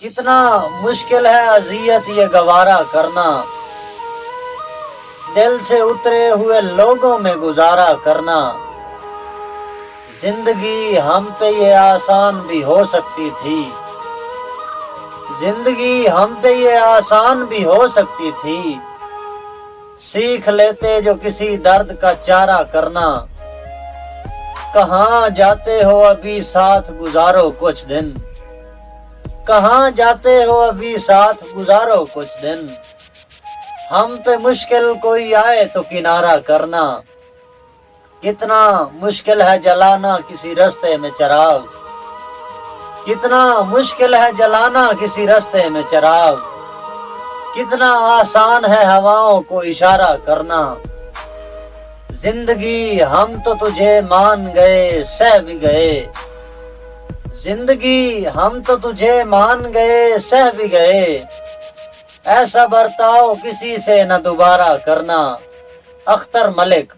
کتنا مشکل ہے اذیت یہ گوارا کرنا، دل سے اترے ہوئے لوگوں میں گزارا کرنا۔ زندگی ہم پہ یہ آسان بھی ہو سکتی تھی، زندگی ہم پہ یہ آسان بھی ہو سکتی تھی، سیکھ لیتے جو کسی درد کا چارہ کرنا۔ کہاں جاتے ہو ابھی ساتھ گزارو کچھ دن، کہاں جاتے ہو ابھی ساتھ گزارو کچھ دن، ہم پہ مشکل کوئی آئے تو کنارہ کرنا۔ کتنا مشکل ہے جلانا کسی رستے میں چراغ، کتنا مشکل ہے جلانا کسی رستے میں چراغ، کتنا آسان ہے ہواؤں کو اشارہ کرنا۔ زندگی ہم تو تجھے مان گئے سہ بھی گئے، زندگی ہم تو تجھے مان گئے سہ بھی گئے، ایسا برتاؤ کسی سے نہ دوبارہ کرنا۔ اختر ملک۔